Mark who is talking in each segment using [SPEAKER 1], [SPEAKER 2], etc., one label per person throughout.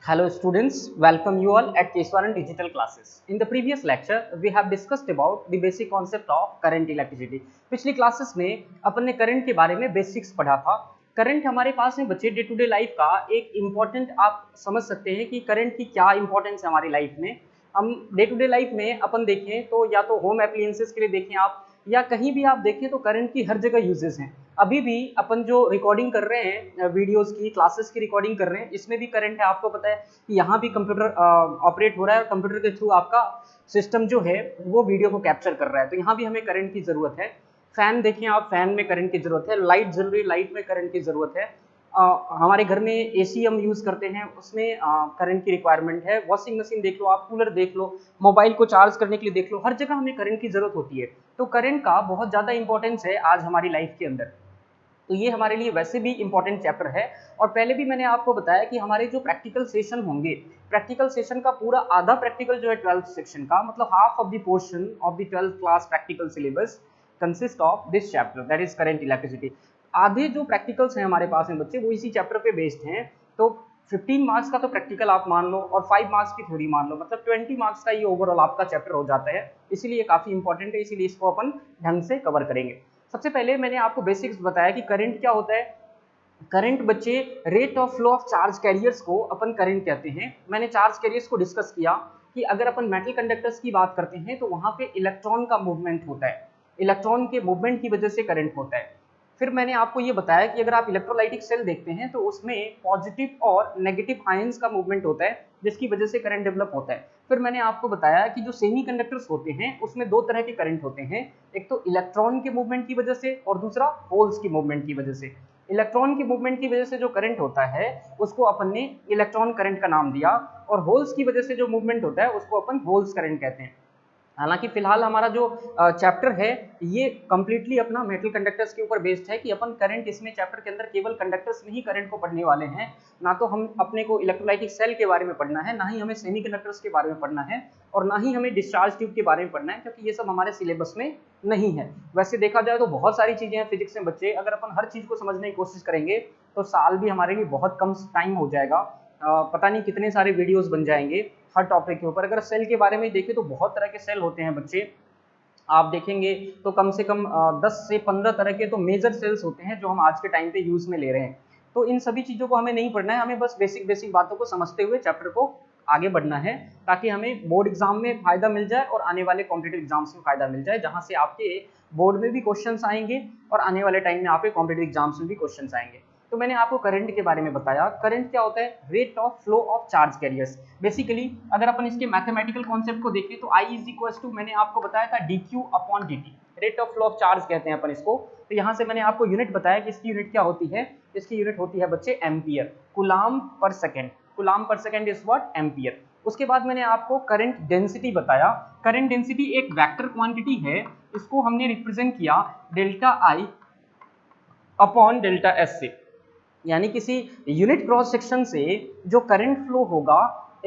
[SPEAKER 1] Hello students, welcome you all at Keswaran Digital Classes. In the previous lecture, we have discussed about the basic concept of current electricity. पिछली classes में अपन ने current के बारे में basics पढ़ा था. Current हमारे पास में बच्चे डे टू डे लाइफ का एक इम्पॉर्टेंट आप समझ सकते हैं कि करंट की क्या इंपॉर्टेंस है हमारी लाइफ में. हम डे टू डे लाइफ में अपन देखें तो या तो होम एप्लियंसेस के लिए देखें आप या कहीं भी आप देखें तो करंट की हर जगह यूजेस हैं. अभी भी अपन जो रिकॉर्डिंग कर रहे हैं वीडियोस की क्लासेस की रिकॉर्डिंग कर रहे हैं इसमें भी करंट है. आपको पता है कि यहाँ भी कंप्यूटर ऑपरेट हो रहा है और कंप्यूटर के थ्रू आपका सिस्टम जो है वो वीडियो को कैप्चर कर रहा है. तो यहाँ भी हमें करंट की जरूरत है. फैन देखें आप, फैन में करंट की जरूरत है. लाइट जल रही, लाइट में करंट की जरूरत है. हमारे घर में एसी हम यूज करते हैं उसमें करंट की रिक्वायरमेंट है. वॉशिंग मशीन देख लो आप, कूलर देख लो, मोबाइल को चार्ज करने के लिए देख लो, हर जगह हमें करंट की जरूरत होती है. तो करंट का बहुत ज्यादा इंपॉर्टेंस है आज हमारी लाइफ के अंदर. तो ये हमारे लिए वैसे भी इंपॉर्टेंट चैप्टर है. और पहले भी मैंने आपको बताया कि हमारे जो प्रैक्टिकल सेशन होंगे, प्रैक्टिकल सेशन का पूरा आधा प्रैक्टिकल जो है 12th सेक्शन का, मतलब half of the portion of the 12th class practical syllabus consist of this chapter, that is current electricity. आधे जो प्रैक्टिकल्स हैं हमारे पास में बच्चे वो इसी चैप्टर पे बेस्ड हैं. तो 15 मार्क्स का तो प्रैक्टिकल आप मान लो और 5 मार्क्स की थ्योरी मान लो, मतलब 20 मार्क्स का ये ओवरऑल आपका चैप्टर हो जाता है. इसीलिए काफी इंपॉर्टेंट है, इसीलिए इसको अपन ढंग से कवर करेंगे. सबसे पहले मैंने आपको बेसिक्स बताया कि करंट क्या होता है. करंट बच्चे rate of flow of charge carriers को अपन करंट कहते हैं. मैंने चार्ज कैरियर्स को डिस्कस किया कि अगर अपन मेटल कंडक्टर्स की बात करते हैं तो वहां पे इलेक्ट्रॉन का मूवमेंट होता है. इलेक्ट्रॉन के मूवमेंट की वजह से करंट होता है. फिर मैंने आपको ये बताया कि अगर आप इलेक्ट्रोलाइटिक सेल देखते हैं तो उसमें पॉजिटिव और नेगेटिव आयंस का मूवमेंट होता है जिसकी वजह से करंट डेवलप होता है. फिर मैंने आपको बताया कि जो सेमीकंडक्टर्स होते हैं उसमें दो तरह के करंट होते हैं, एक तो इलेक्ट्रॉन के मूवमेंट की वजह से और दूसरा होल्स की मूवमेंट की वजह से. इलेक्ट्रॉन की मूवमेंट की वजह से जो करंट होता है उसको अपन ने इलेक्ट्रॉन करंट का नाम दिया और होल्स की वजह से जो मूवमेंट होता है उसको अपन होल्स करंट कहते हैं. हालांकि फिलहाल हमारा जो चैप्टर है ये कंप्लीटली अपना मेटल कंडक्टर्स के ऊपर बेस्ड है कि अपन करंट इसमें चैप्टर के अंदर केवल कंडक्टर्स में ही करंट को पढ़ने वाले हैं. ना तो हम अपने को इलेक्ट्रोलाइटिक सेल के बारे में पढ़ना है, ना ही हमें सेमीकंडक्टर्स के बारे में पढ़ना है और ना ही हमें डिस्चार्ज ट्यूब के बारे में पढ़ना है, क्योंकि ये सब हमारे सिलेबस में नहीं है. वैसे देखा जाए तो बहुत सारी चीजें हैं फिजिक्स में बच्चे, अगर अपन हर चीज को समझने की कोशिश करेंगे तो साल भी हमारे लिए बहुत कम टाइम हो जाएगा. पता नहीं कितने सारे वीडियोस बन जाएंगे हर टॉपिक के ऊपर. अगर सेल के बारे में देखें तो बहुत तरह के सेल होते हैं बच्चे. आप देखेंगे तो कम से कम 10 से 15 तरह के तो मेजर सेल्स होते हैं जो हम आज के टाइम पे यूज में ले रहे हैं. तो इन सभी चीजों को हमें नहीं पढ़ना है, हमें बस बेसिक बेसिक बातों को समझते हुए चैप्टर को आगे बढ़ना है ताकि हमें बोर्ड एग्जाम में फायदा मिल जाए और आने वाले कॉम्पिटिटिव एग्जाम्स में फायदा मिल जाए, जहां से आपके बोर्ड में भी क्वेश्चंस आएंगे और आने वाले टाइम में आपके कॉम्पिटिटिव एग्जाम्स में भी क्वेश्चंस आएंगे. तो मैंने आपको करंट के बारे में बताया. करंट क्या होता है? Rate of flow of charge carriers. Basically अगर अपन इसके मैथमेटिकल कॉन्सेप्ट को देखें तो I इज इक्वल टू, मैंने आपको बताया था dq upon dt, rate of flow of charge कहते हैं अपन इसको. तो यहाँ से मैंने आपको यूनिट बताया कि इसकी यूनिट क्या होती है. इसकी यूनिट होती है बच्चे एम्पियर, कूलाम पर सेकेंड. कूलाम पर सेकेंड इज व्हाट? एम्पियर. उसके बाद मैंने आपको करंट डेंसिटी बताया. करंट डेंसिटी एक वेक्टर क्वांटिटी है, इसको हमने रिप्रेजेंट किया delta I upon delta S से. यानी किसी यूनिट क्रॉस सेक्शन से जो करंट फ्लो होगा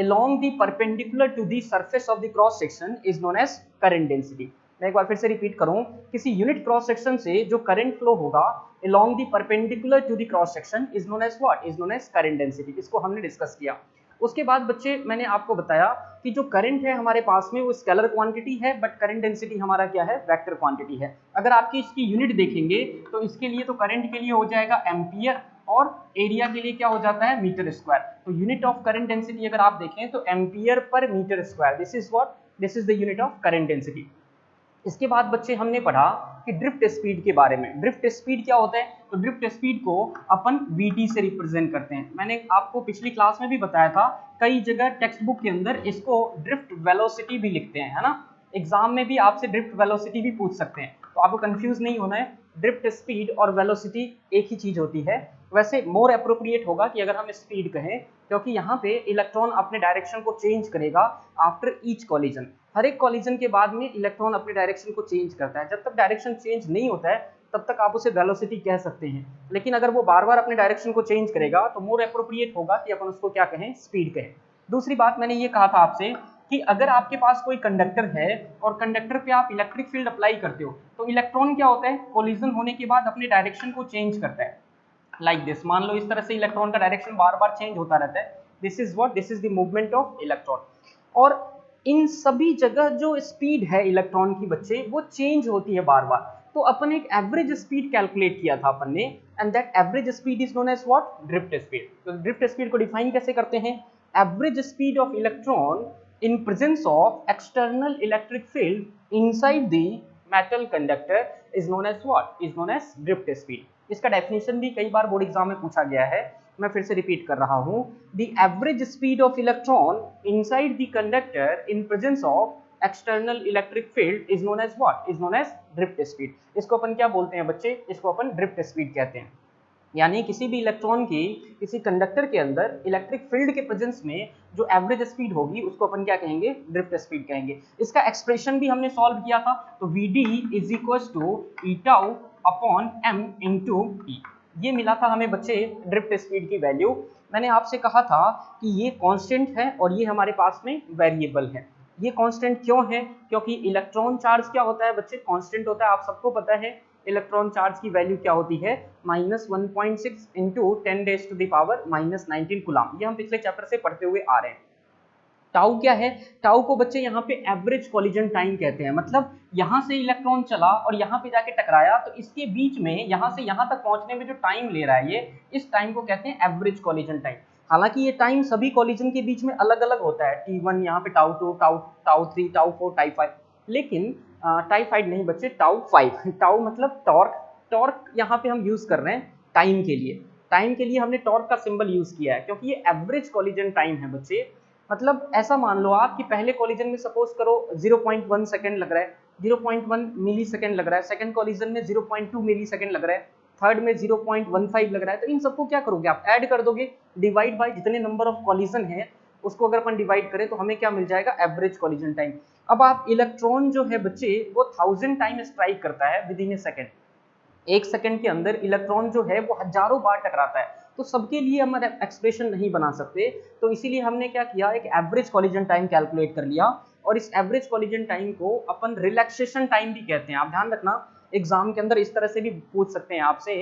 [SPEAKER 1] along the perpendicular to the surface of the cross section is known as current density. मैं एक बार फिर से रिपीट करूं, किसी यूनिट क्रॉस सेक्शन से जो करंट फ्लो होगा along the perpendicular to the cross section is known as what? Is known as current density. इसको हमने डिस्कस किया. उसके बाद बच्चे मैंने आपको बताया कि जो करंट है हमारे पास में वो स्केलर क्वांटिटी है, बट करंट डेंसिटी हमारा क्या है? वेक्टर क्वांटिटी है. अगर आपकी इसकी यूनिट देखेंगे तो इसके लिए तो करंट के लिए हो जाएगा एम्पियर और एरिया के लिए क्या हो जाता है? Metre square. तो यूनिट ऑफ करंट डेंसिटी अगर आप देखें तो ampere per metre square, this is what? This is the unit of current density. इसके बाद बच्चे हमने पढ़ा कि ड्रिफ्ट स्पीड के बारे में. ड्रिफ्ट स्पीड क्या होता है? तो ड्रिफ्ट स्पीड को अपन vt से रिप्रेजेंट करते हैं. मैंने आपको पिछली क्लास में भी बताया था, कई जगह टेक्स्ट बुक के अंदर इसको ड्रिफ्ट वेलोसिटी भी लिखते हैं, है ना. एग्जाम में भी आपसे ड्रिफ्ट वेलोसिटी भी पूछ सकते हैं, तो आपको कंफ्यूज नहीं होना है. ड्रिफ्ट स्पीड और वेलोसिटी एक ही चीज होती है. वैसे मोर अप्रोप्रिएट होगा कि अगर हम स्पीड कहें, क्योंकि यहाँ पे इलेक्ट्रॉन अपने डायरेक्शन को चेंज करेगा आफ्टर ईच कॉलिजन. हर एक कॉलिजन के बाद में इलेक्ट्रॉन अपने डायरेक्शन को चेंज करता है. जब तक डायरेक्शन चेंज नहीं होता है तब तक आप उसे वेलोसिटी कह सकते हैं, लेकिन अगर वो बार बार अपने डायरेक्शन को चेंज करेगा तो मोर अप्रोप्रिएट होगा कि अपन उसको क्या कहें? स्पीड कहें. दूसरी बात मैंने ये कहा था आपसे कि अगर आपके पास कोई कंडक्टर है और कंडक्टर पे आप इलेक्ट्रिक फील्ड अप्लाई करते हो तो इलेक्ट्रॉन क्या होता है? कोलिजन होने के बाद अपने डायरेक्शन को चेंज करता है. लाइक दिस, मान लो इस तरह से इलेक्ट्रॉन का डायरेक्शन बार बार चेंज होता रहता है. This is what, this is the movement of electron. और इन सभी जगह जो स्पीड है इलेक्ट्रॉन की बच्चे वो चेंज होती है बार बार। तो अपन एक एवरेज स्पीड कैलकुलेट किया था अपन ने, and that average speed is known as what, drift speed. तो ड्रिफ्ट स्पीड को डिफाइन कैसे करते हैं, average speed of electron in presence of external electric field inside the metal conductor is known as what, is known as drift speed। इसका definition भी कई बार board exam में पूछा गया है, मैं फिर से रिपीट कर रहा हूँ। the average speed of electron inside the conductor in presence of external electric field is known as what, is known as drift speed। इसको अपन क्या बोलते हैं बच्चे, इसको अपन ड्रिफ्ट स्पीड कहते हैं। यानी किसी भी इलेक्ट्रॉन की किसी कंडक्टर के अंदर इलेक्ट्रिक फील्ड के प्रेजेंस में जो एवरेज स्पीड होगी उसको अपन क्या कहेंगे, ड्रिफ्ट स्पीड कहेंगे। इसका एक्सप्रेशन भी हमने सॉल्व किया था, तो Vd is equal to E tau upon m into E, ये मिला था हमें बच्चे ड्रिफ्ट स्पीड की वैल्यू। मैंने आपसे कहा था कि ये कांस्टेंट है और ये हमारे पास में वेरिएबल है। ये कांस्टेंट क्यों है, क्योंकि इलेक्ट्रॉन चार्ज क्या होता है बच्चे, कांस्टेंट होता है, आप सबको पता है। इलेक्ट्रॉन चार्ज की वैल्यू क्या होती है, -1.6 इंटू 10⁻⁻19 कूलम। ये हम पिछले चैप्टर से पढ़ते हुए आ रहे हैं। टाउ क्या है, टाउ को बच्चे यहाँ पे एवरेज कॉलिजन टाइम कहते हैं। मतलब यहाँ से इलेक्ट्रॉन चला और यहाँ पे जाके टकराया, तो इसके बीच में यहाँ से यहाँ तक पहुँचने में जो टाइम ले रहा है, ये इस टाइम को कहते हैं एवरेज कॉलिजन टाइम। हालांकि ये टाइम सभी कॉलिजन के बीच में अलग अलग होता है, T1 यहाँ पे टाउ 2, टाउ 3, टाउ 4, टाउ 5, लेकिन टाइफाइड नहीं बच्चे, टाउ 5। टाउ मतलब टॉर्क, टॉर्क यहाँ पे हम यूज कर रहे हैं टाइम के लिए। टाइम के लिए हमने टॉर्क का सिंबल यूज किया है क्योंकि ये एवरेज कॉलिजन टाइम है बच्चे। मतलब ऐसा मान लो आप कि पहले कॉलिजन में सपोज करो 0.1 सेकंड लग रहा है, 0.1 मिली सेकंड लग रहा है, सेकंड कॉलिजन में 0.2 मिली सेकंड लग रहा है, थर्ड में 0.15 लग रहा है। तो इन सबको क्या करोगे आप, ऐड कर दोगे, डिवाइड बाय जितने नंबर ऑफ कॉलिजन है उसको अगर अपन डिवाइड करें तो हमें क्या मिल जाएगा, एवरेज कॉलिजन टाइम। अब आप इलेक्ट्रॉन जो है बच्चे वो 1000 टाइम स्ट्राइक करता है विद इन ए सेकंड। एक सेकंड के अंदर इलेक्ट्रॉन जो है वो हजारों बार टकराता है, तो सबके लिए हम एक्सप्रेशन नहीं बना सकते, तो इसीलिए हमने क्या किया, एक एवरेज कॉलिजन टाइम कैलकुलेट कर लिया। और इस एवरेज कॉलिजन टाइम को अपन रिलैक्सेशन टाइम भी कहते हैं। आप ध्यान रखना, एग्जाम के अंदर इस तरह से भी पूछ सकते हैं आपसे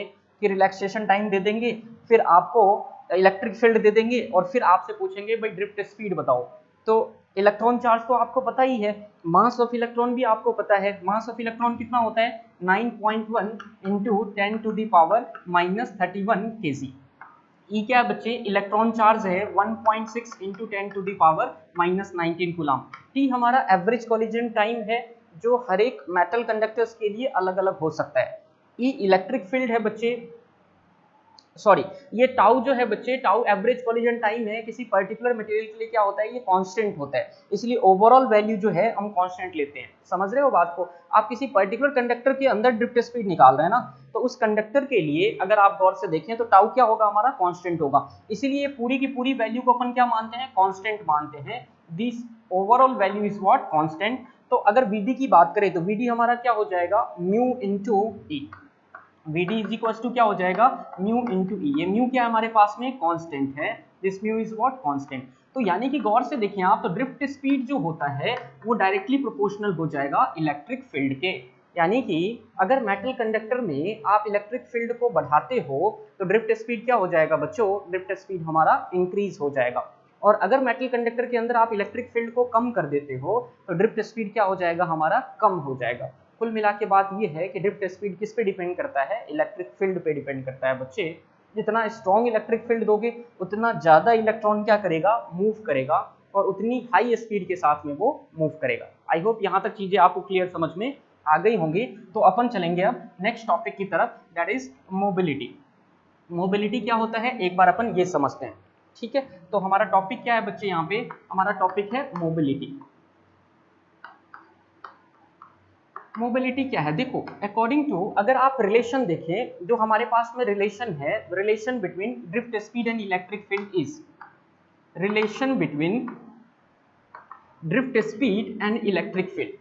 [SPEAKER 1] कि रिलैक्सेशन टाइम दे देंगे, फिर आपको इलेक्ट्रिक फील्ड दे देंगे और फिर आपसे पूछेंगे भाई ड्रिफ्ट स्पीड बताओ। तो इलेक्ट्रॉन चार्ज तो आपको पता ही है, मास ऑफ इलेक्ट्रॉन भी आपको पता है। मास ऑफ इलेक्ट्रॉन कितना होता है, 9.1 इंटू 10⁻⁻31 kg। ई क्या है बच्चे, इलेक्ट्रॉन चार्ज है 1.6 इंटू 10⁻⁻19 कूलम। टी हमारा एवरेज कॉलिजन टाइम है जो हर एक मेटल कंडक्टर्स के लिए अलग अलग हो सकता है। ई इलेक्ट्रिक फील्ड है बच्चे, सॉरी ये टाउ जो है बच्चे, टाउ एवरेज कॉलिजन टाइम है। किसी पर्टिकुलर मटेरियल के लिए क्या होता है, ये कांस्टेंट होता है, इसलिए ओवरऑल वैल्यू जो है हम कांस्टेंट लेते हैं। समझ रहे हो बात को, आप किसी पर्टिकुलर कंडक्टर के अंदर ड्रिफ्ट स्पीड निकाल रहे हैं ना, तो उस कंडक्टर के लिए अगर आप गौर से देखें तो टाउ क्या होगा, हमारा कांस्टेंट होगा, इसीलिए पूरी की पूरी वैल्यू को अपन क्या मानते हैं, कांस्टेंट मानते हैं। This overall value is what, constant. तो अगर Vd की बात करें तो Vd हमारा क्या हो जाएगा, mu into E. Vd is equal to क्या हो जाएगा, म्यू इंटू ई। ये म्यू क्या है हमारे पास में, कांस्टेंट है, this mu is what, constant. तो यानी कि गौर से देखें आप, तो ड्रिफ्ट स्पीड जो होता है वो डायरेक्टली प्रोपोर्शनल हो जाएगा इलेक्ट्रिक फील्ड के। यानी कि अगर मेटल कंडक्टर में आप इलेक्ट्रिक फील्ड को बढ़ाते हो तो ड्रिफ्ट स्पीड क्या हो जाएगा बच्चों, ड्रिफ्ट स्पीड हमारा इंक्रीज हो जाएगा। और अगर मेटल कंडक्टर के अंदर आप इलेक्ट्रिक फील्ड को कम कर देते हो तो ड्रिफ्ट स्पीड क्या हो जाएगा, हमारा कम हो जाएगा। कुल मिला के बात ये है कि ड्रिफ्ट स्पीड किस पे डिपेंड करता है, इलेक्ट्रिक फील्ड पे डिपेंड करता है बच्चे। जितना स्ट्रॉन्ग इलेक्ट्रिक फील्ड दोगे उतना ज़्यादा इलेक्ट्रॉन क्या करेगा, मूव करेगा, और उतनी हाई स्पीड के साथ में वो मूव करेगा। आई होप यहाँ तक चीज़ें आपको क्लियर समझ में आ गई होंगी। तो अपन चलेंगे अब नेक्स्ट टॉपिक की तरफ, दैट इज मोबिलिटी। मोबिलिटी क्या होता है एक बार अपन ये समझते हैं, ठीक है। तो हमारा टॉपिक क्या है बच्चे, यहाँ पे हमारा टॉपिक है मोबिलिटी। मोबिलिटी क्या है, देखो अकॉर्डिंग टू, अगर आप रिलेशन देखें जो हमारे पास में रिलेशन है, relation between drift speed and electric field is, relation between drift speed and electric field,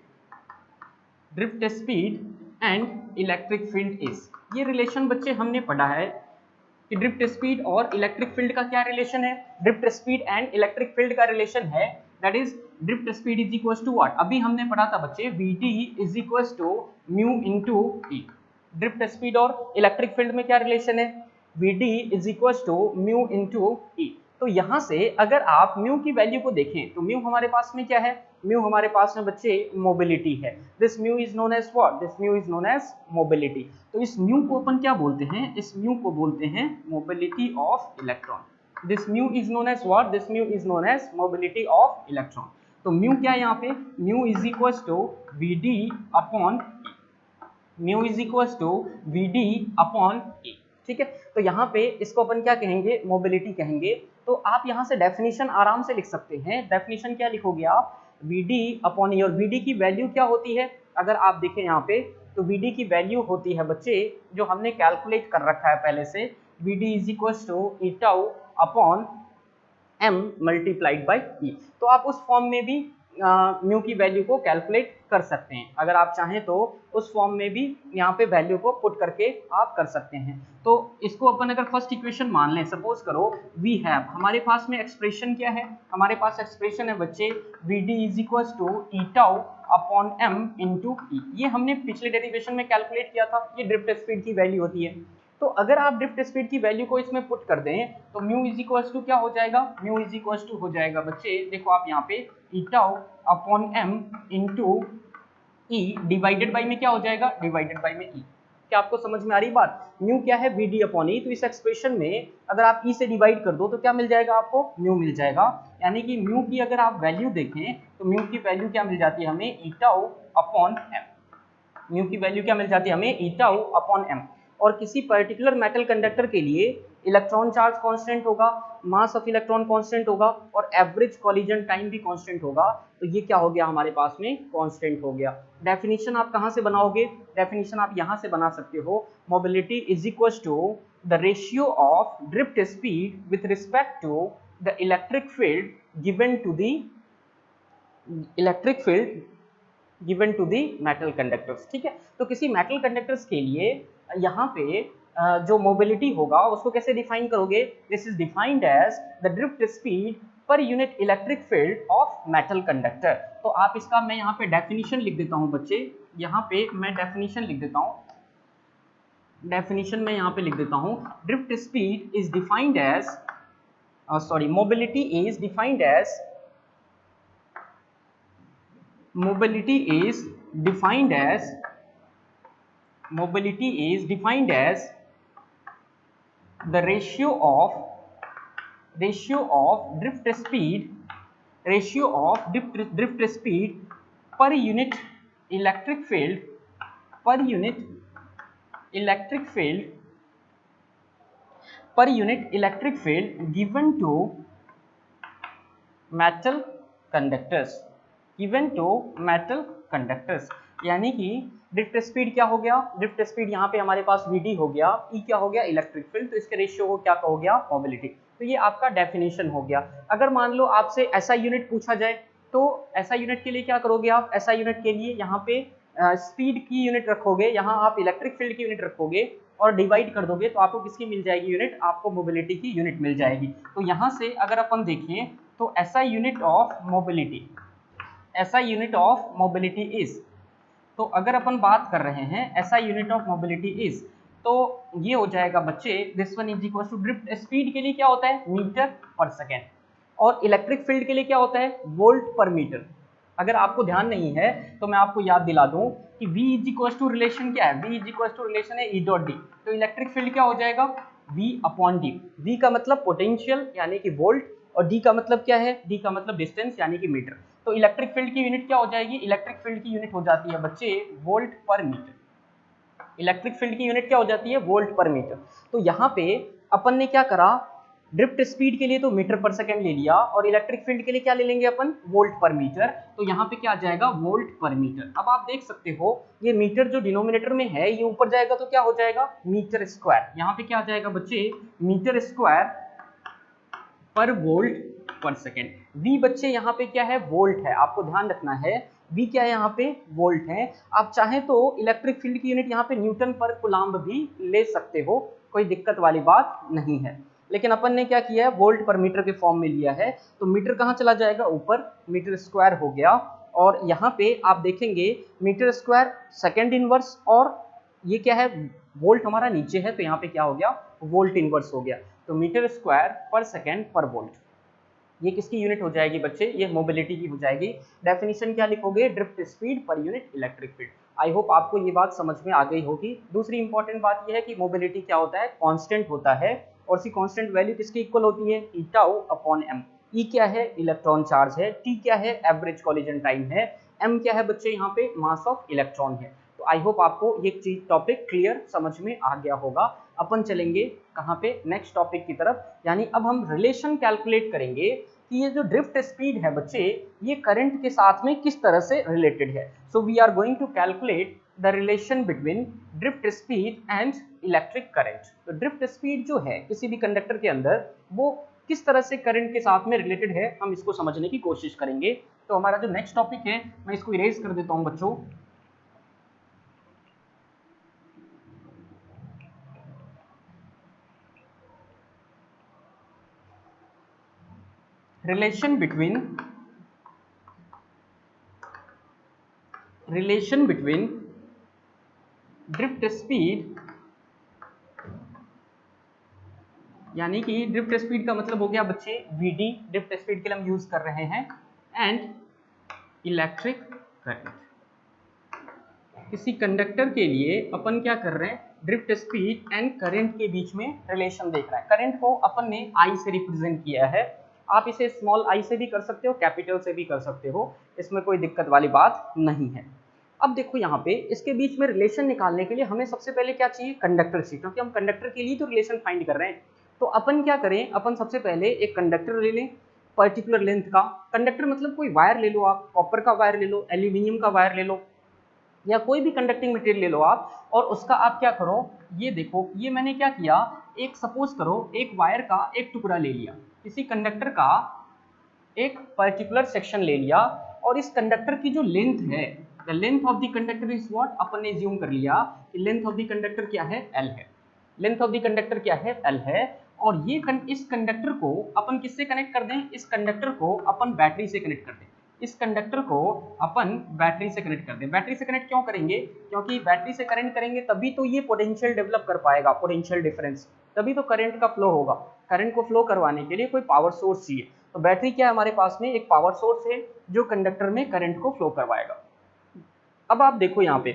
[SPEAKER 1] drift speed and electric field is, ये रिलेशन बच्चे हमने पढ़ा है कि ड्रिफ्ट स्पीड और इलेक्ट्रिक फील्ड का क्या रिलेशन है। Drift speed and electric field का रिलेशन है that is drift speed is equal to what, अभी हमने पढ़ा था बच्चे, Vd is equal to mu into E. Drift speed और इलेक्ट्रिक फील्ड में क्या रिलेशन है, Vd is equal to mu into E. तो यहाँ से अगर आप म्यू की वैल्यू को देखें तो म्यू हमारे पास में क्या है, म्यू हमारे पास में बच्चे मोबिलिटी है। This mu is known as what, this mu is known as mobility. तो इस म्यू को अपन क्या बोलते हैं, इस म्यू को बोलते हैं mobility of electron. This mu is known as what, this mu is known as mobility of electron. तो म्यू क्या है यहाँ पे, mu is equal to V D upon mu is equal to V D upon A. ठीक है, तो यहाँ पे इसको अपन क्या कहेंगे, मोबिलिटी कहेंगे। तो आप यहाँ से डेफिनेशन आराम से लिख सकते हैं। डेफिनेशन क्या लिखोगे आप, वी डी अपॉन ए। और वी डी की वैल्यू क्या होती है, अगर आप देखें यहाँ पे तो वी डी की वैल्यू होती है बच्चे जो हमने कैलकुलेट कर रखा है पहले से, V D is equal to E tau upon m multiplied by E. तो आप उस फॉर्म में भी म्यू की वैल्यू को कैलकुलेट कर सकते हैं। अगर आप चाहें तो उस फॉर्म में भी यहाँ पे वैल्यू को पुट करके आप कर सकते हैं। तो इसको अपन अगर फर्स्ट इक्वेशन मान लें, सपोज करो वी हैव, हमारे पास में एक्सप्रेशन क्या है, हमारे पास एक्सप्रेशन है बच्चे V D is equal to E tau upon M into E. ये हमने पिछले डेरिवेशन में कैलकुलेट किया था, ये ड्रिफ्ट स्पीड की वैल्यू होती है। तो अगर आप ड्रिफ्ट स्पीड की वैल्यू को इसमें पुट कर दें तो म्यू इज इक्वल टू क्या हो जाएगा, म्यू इज इक्वल टू हो जाएगा बच्चे, देखो आप यहाँ पे E tau upon M into E divided by में क्या हो जाएगा, डिवाइडेड बाई में ई। क्या आपको समझ में आ रही बात, म्यू क्या है वी डी अपॉन ई। तो इस एक्सप्रेशन में अगर आप ई से डिवाइड कर दो तो क्या मिल जाएगा आपको, म्यू मिल जाएगा। यानी कि म्यू की अगर आप वैल्यू देखें तो म्यू की वैल्यू क्या मिल जाती है हमें, ई टाउ अपॉन एम। म्यू की वैल्यू क्या मिल जाती है हमें, ई टाउ अपॉन एम। और किसी पर्टिकुलर मेटल कंडक्टर के लिए इलेक्ट्रॉन चार्ज कांस्टेंट होगा, मास ऑफ इलेक्ट्रॉन कांस्टेंट होगा और एवरेज कॉलिजन टाइम भी कांस्टेंट होगा। तो ये क्या हो गया हमारे पास में, कांस्टेंट हो गया। डेफिनेशन आप कहाँ से बनाओगे, डेफिनेशन आप यहाँ से बना सकते हो, mobility is equal to the ratio of drift speed with respect to the electric field given to the electric field given to the metal conductors. ठीक है, तो किसी मेटल कंडक्टर्स के लिए यहाँ पे जो मोबिलिटी होगा उसको कैसे डिफाइन करोगे, this is defined as the drift speed per unit electric field of metal conductor. तो आप इसका मैं यहाँ पे डेफिनेशन लिख देता हूँ बच्चे, यहाँ पे मैं डेफिनेशन लिख देता हूँ, डेफिनेशन में यहाँ पे लिख देता हूँ, drift speed is defined as mobility is defined as mobility is defined as the ratio of drift speed per unit electric field given to metal conductors। यानी कि ड्रिफ्ट स्पीड क्या हो गया, ड्रिफ्ट स्पीड यहाँ पे हमारे पास Vd हो गया, E क्या हो गया, इलेक्ट्रिक फील्ड, तो इसके रेशियो को क्या हो गया, मोबिलिटी। तो ये आपका डेफिनेशन हो गया। अगर मान लो आपसे ऐसा यूनिट पूछा जाए तो ऐसा यूनिट के लिए क्या करोगे आप, ऐसा यूनिट के लिए यहाँ पे स्पीड की यूनिट रखोगे, यहाँ आप इलेक्ट्रिक फील्ड की यूनिट रखोगे और डिवाइड कर दोगे तो आपको किसकी मिल जाएगी यूनिट, आपको मोबिलिटी की यूनिट मिल जाएगी। तो यहाँ से अगर अपन देखें तो ऐसा यूनिट ऑफ मोबिलिटी इज, तो अगर अपन बात कर रहे हैं ऐसा यूनिट ऑफ मोबिलिटी इज, तो ये हो जाएगा बच्चे, this one is equal to drift speed के लिए क्या होता है, मीटर पर सेकेंड, और इलेक्ट्रिक फील्ड के लिए क्या होता है, वोल्ट पर मीटर। अगर आपको ध्यान नहीं है तो मैं आपको याद दिला दूं कि V is equal to relation क्या है, V is equal to relation है E डॉट डी। तो इलेक्ट्रिक फील्ड क्या हो जाएगा, V अपॉन डी। V का मतलब पोटेंशियल यानी कि वोल्ट, और D का मतलब क्या है, D का मतलब डिस्टेंस यानी कि मीटर। तो इलेक्ट्रिक फील्ड की यूनिट क्या हो जाएगी, इलेक्ट्रिक फील्ड की यूनिट हो जाती है बच्चे वोल्ट पर मीटर। इलेक्ट्रिक फील्ड की यूनिट क्या हो जाती है, वोल्ट पर मीटर। तो यहाँ पे अपन ने क्या करा, ड्रिफ्ट स्पीड के लिए तो मीटर पर सेकंड ले लिया और इलेक्ट्रिक फील्ड के लिए क्या ले लेंगे अपन, वोल्ट पर मीटर। तो यहाँ पे क्या आ जाएगा, वोल्ट पर मीटर। अब आप देख सकते हो ये मीटर जो डिनोमिनेटर में है ये ऊपर जाएगा तो क्या हो जाएगा, मीटर स्क्वायर। यहाँ पे क्या आ जाएगा बच्चे, मीटर स्क्वायर पर वोल्ट पर सेकेंड। V बच्चे यहाँ पे क्या है, वोल्ट है, आपको ध्यान रखना है V क्या है यहाँ पे, वोल्ट है। आप चाहे तो इलेक्ट्रिक फील्ड की यूनिट यहाँ पे न्यूटन पर कूलम्ब भी ले सकते हो, कोई दिक्कत वाली बात नहीं है। लेकिन अपन ने क्या किया है, वोल्ट पर मीटर के फॉर्म में लिया है, तो मीटर कहाँ चला जाएगा, ऊपर, मीटर स्क्वायर हो गया। और यहाँ पे आप देखेंगे मीटर स्क्वायर सेकेंड इनवर्स, और ये क्या है, वोल्ट हमारा नीचे है तो यहाँ पे क्या हो गया, वोल्ट इनवर्स हो गया। तो मीटर स्क्वायर पर सेकेंड पर वोल्ट। ये किसकी यूनिट हो जाएगी बच्चे, ये मोबिलिटी की हो जाएगी। डेफिनेशन क्या लिखोगे, drift speed per unit electric field. आई होप आपको ये बात समझ में आ गई होगी। दूसरी इंपॉर्टेंट बात ये है कि मोबिलिटी क्या होता है, कांस्टेंट होता है, और सी कांस्टेंट वैल्यू किसकी इक्वल होती है, ई टाउ अपॉन एम। ई क्या है, इलेक्ट्रॉन चार्ज है, टी क्या है, एवरेज कॉलिजन टाइम है, एम क्या है बच्चे, यहाँ पे मास ऑफ इलेक्ट्रॉन है। तो आई होप आपको ये चीज टॉपिक क्लियर समझ में आ गया होगा। अपन चलेंगे कहाँ पे, नेक्स्ट टॉपिक की तरफ, यानी अब हम रिलेशन कैलकुलेट करेंगे कि ये जो ड्रिफ्ट स्पीड है बच्चे, ये करंट के साथ में किस तरह से रिलेटेड है। So we are going to calculate the relation between drift speed and electric current. तो ड्रिफ्ट स्पीड जो है किसी भी कंडक्टर के अंदर, वो किस तरह से करंट के साथ में रिलेटेड है, हम इसको समझने की कोशिश करेंगे। तो हमारा जो नेक्स्ट टॉपिक है, मैं इसको इरेज कर देता हूं बच्चों। रिलेशन बिटवीन ड्रिफ्ट स्पीड, यानी कि ड्रिफ्ट स्पीड का मतलब हो गया बच्चे Vd, ड्रिफ्ट स्पीड के लिए हम यूज कर रहे हैं, एंड इलेक्ट्रिक करंट। किसी कंडक्टर के लिए अपन क्या कर रहे हैं, ड्रिफ्ट स्पीड एंड करंट के बीच में रिलेशन देख रहे हैं। करंट को अपन ने I से रिप्रेजेंट किया है, आप इसे स्मॉल I से भी कर सकते हो, कैपिटल से भी कर सकते हो, इसमें कोई दिक्कत वाली बात नहीं है। अब देखो यहाँ पे इसके बीच में रिलेशन निकालने के लिए हमें सबसे पहले क्या चाहिए, कंडक्टर चाहिए, क्योंकि हम कंडक्टर के लिए तो रिलेशन फाइंड कर रहे हैं। तो अपन क्या करें, अपन सबसे पहले एक कंडक्टर ले लें पर्टिकुलर लेंथ का। कंडक्टर मतलब कोई वायर ले लो, आप कॉपर का वायर ले लो, एल्यूमिनियम का वायर ले लो, या कोई भी कंडक्टिंग मटेरियल ले लो आप, और उसका आप क्या करो, ये देखो ये मैंने क्या किया, एक सपोज करो एक वायर का एक टुकड़ा ले लिया, किसी कंडक्टर का एक पर्टिकुलर सेक्शन ले लिया, और इस कंडक्टर की जो लेंथ है, the length of the conductor is what, अपन ने ज्यूम कर लिया कि लेंथ ऑफ द कंडक्टर क्या है, एल है। लेंथ ऑफ द कंडक्टर क्या है, एल है। और ये इस कंडक्टर को अपन किससे कनेक्ट कर दें, इस कंडक्टर को अपन बैटरी से कनेक्ट कर दें, इस कंडक्टर को अपन बैटरी से कनेक्ट कर दें। बैटरी से कनेक्ट क्यों करेंगे, क्योंकि बैटरी से करंट करेंगे तभी तो ये पोटेंशियल डेवलप कर पाएगा, पोटेंशियल डिफरेंस, तभी तो करंट का फ्लो होगा। करंट को फ्लो करवाने के लिए कोई पावर सोर्स चाहिए, तो बैटरी क्या है हमारे पास में, एक पावर सोर्स है जो कंडक्टर में करंट को फ्लो करवाएगा। अब आप देखो यहाँ पे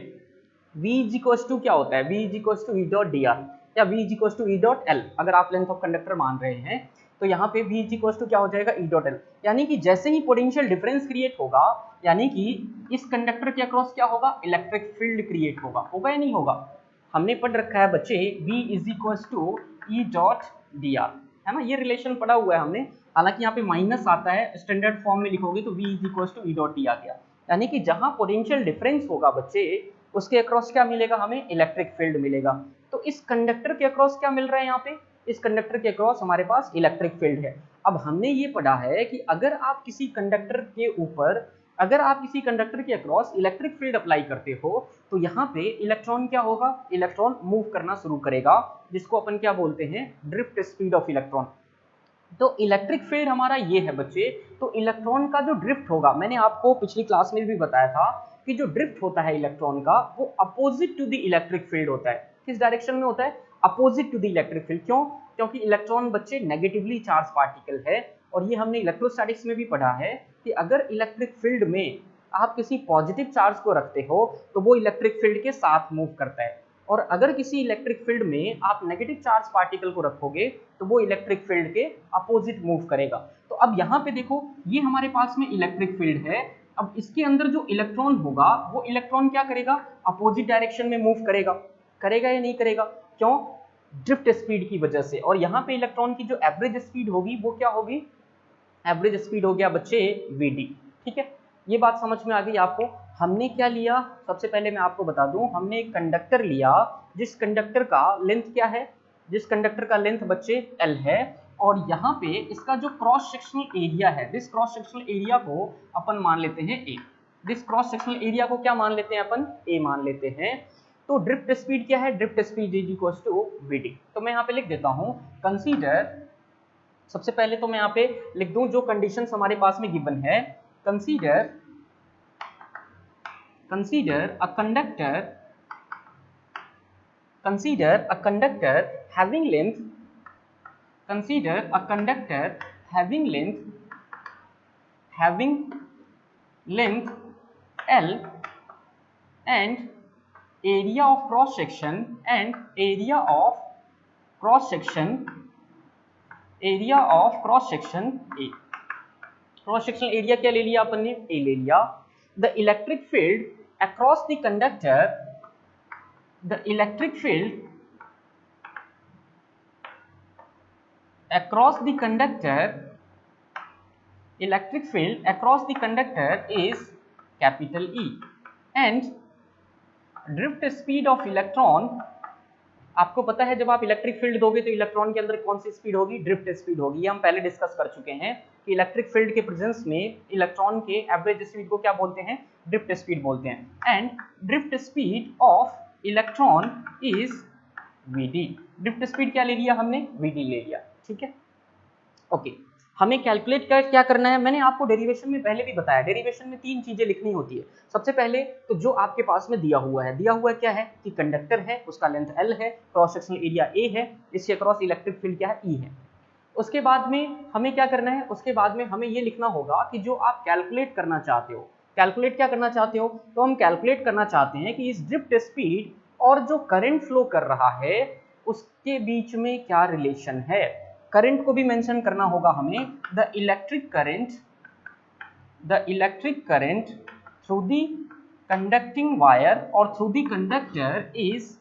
[SPEAKER 1] V इज इक्वल्स टू क्या होता है, V is equals to E dot D R, या V is equals to E dot L, अगर आप लेंथ ऑफ कंडक्टर मान रहे हैं तो यहाँ पे V इज इक्वल्स टू क्या हो जाएगा, ई डॉट एल। यानी कि जैसे ही पोटेंशियल डिफरेंस क्रिएट होगा, यानी कि इस कंडक्टर के अक्रॉस क्या होगा, इलेक्ट्रिक फील्ड क्रिएट होगा, होगा या नहीं होगा। हमने पढ़ रखा है बच्चे V is equals to E dot D R, है ना, ये रिलेशन पढ़ा हुआ है हमने। हालांकि यहाँ पे माइनस आता है, स्टैंडर्ड फॉर्म में लिखोगे तो V is equals to E dot D आ गया। यानी कि जहां पोटेंशियल डिफरेंस होगा बच्चे, उसके अक्रॉस क्या मिलेगा, हमें इलेक्ट्रिक फील्ड मिलेगा। तो इस कंडक्टर के अक्रॉस क्या मिल रहा है यहाँ पे, इस कंडक्टर के अक्रॉस हमारे पास इलेक्ट्रिक फील्ड है। अब हमने ये पढ़ा है कि अगर आप किसी कंडक्टर के ऊपर, अगर आप किसी कंडक्टर के अक्रॉस इलेक्ट्रिक फील्ड अप्लाई करते हो, तो यहाँ पे इलेक्ट्रॉन क्या होगा, इलेक्ट्रॉन मूव करना शुरू करेगा, जिसको अपन क्या बोलते हैं, ड्रिफ्ट स्पीड ऑफ इलेक्ट्रॉन। तो इलेक्ट्रिक फील्ड हमारा ये है बच्चे। तो इलेक्ट्रॉन का जो ड्रिफ्ट होगा, मैंने आपको पिछली क्लास में भी बताया था कि जो ड्रिफ्ट होता है इलेक्ट्रॉन का, वो opposite to the electric field होता है। किस डायरेक्शन में होता है, opposite to the electric field. क्यों, क्योंकि इलेक्ट्रॉन बच्चे नेगेटिवली चार्ज पार्टिकल है, और ये हमने इलेक्ट्रोस्टैटिक्स में भी पढ़ा है कि अगर इलेक्ट्रिक फील्ड में आप किसी पॉजिटिव चार्ज को रखते हो तो वो इलेक्ट्रिक फील्ड के साथ मूव करता है, और अगर किसी इलेक्ट्रिक फील्ड में आप नेगेटिव चार्ज पार्टिकल को रखोगे तो वो इलेक्ट्रिक फील्ड के अपोजिट मूव करेगा। तो अब यहाँ पे देखो, ये हमारे पास में इलेक्ट्रिक फील्ड है। अब इसके अंदर जो इलेक्ट्रॉन होगा, वो इलेक्ट्रॉन क्या करेगा, अपोजिट डायरेक्शन में मूव करेगा, करेगा या नहीं करेगा, क्यों, ड्रिफ्ट स्पीड की वजह से। और यहाँ पे इलेक्ट्रॉन की जो एवरेज स्पीड होगी वो क्या होगी, एवरेज स्पीड हो गया बच्चे Vd। ठीक है, ये बात समझ में आ गई आपको। हमने क्या लिया, सबसे पहले मैं आपको बता दूं, हमने एक कंडक्टर लिया जिस कंडक्टर का लेंथ क्या है, जिस कंडक्टर का लेंथ बच्चे L है, और यहाँ पे इसका जो क्रॉस सेक्शनल एरिया है, दिस क्रॉस सेक्शनल एरिया को अपन मान लेते हैं A। This cross sectional area को क्या मान लेते हैं अपन, A मान लेते हैं। तो ड्रिफ्ट स्पीड क्या है, drift speed is equal to Vd। तो मैं यहाँ पे लिख देता हूँ, कंसीडर, सबसे पहले तो मैं यहाँ पे लिख दूं जो कंडीशंस हमारे पास में गिवन है, consider a conductor having length consider a conductor having length L and area of cross section A। Cross sectional area क्या ले लिया अपन ने, ए ले लिया। The electric field across the conductor is capital E and drift speed of electron, आपको पता है जब आप इलेक्ट्रिक फील्ड दोगे तो इलेक्ट्रॉन के अंदर कौन सी स्पीड होगी, ड्रिफ्ट स्पीड होगी। ये हम पहले डिस्कस कर चुके हैं कि इलेक्ट्रिक फील्ड के प्रेजेंस में इलेक्ट्रॉन के एवरेज स्पीड को क्या बोलते हैं, ड्रिफ्ट स्पीड बोलते हैं। And drift speed of electron is Vd। Drift speed क्या ले लिया हमने, Vd ले लिया, ठीक है। ओके, हमें कैलकुलेट कर क्या करना है, मैंने आपको डेरिवेशन में पहले भी बताया, डेरिवेशन में 3 चीजें लिखनी होती है। सबसे पहले तो जो आपके पास में दिया हुआ है क्या है कि कंडक्टर है, उसका लेंथ L है, क्रॉस सेक्शनल एरिया A है, इसके अक्रॉस इलेक्ट्रिक फील्ड क्या है, E है। उसके बाद में हमें क्या करना है, उसके बाद में हमें ये लिखना होगा कि जो आप कैलकुलेट करना चाहते हो, कैलकुलेट क्या करना चाहते हो, तो हम कैलकुलेट करना चाहते हैं कि इस ड्रिफ्ट स्पीड और जो करंट फ्लो कर रहा है उसके बीच में क्या रिलेशन है। करंट को भी मेंशन करना होगा हमें, the electric current through the conducting wire और through the conductor is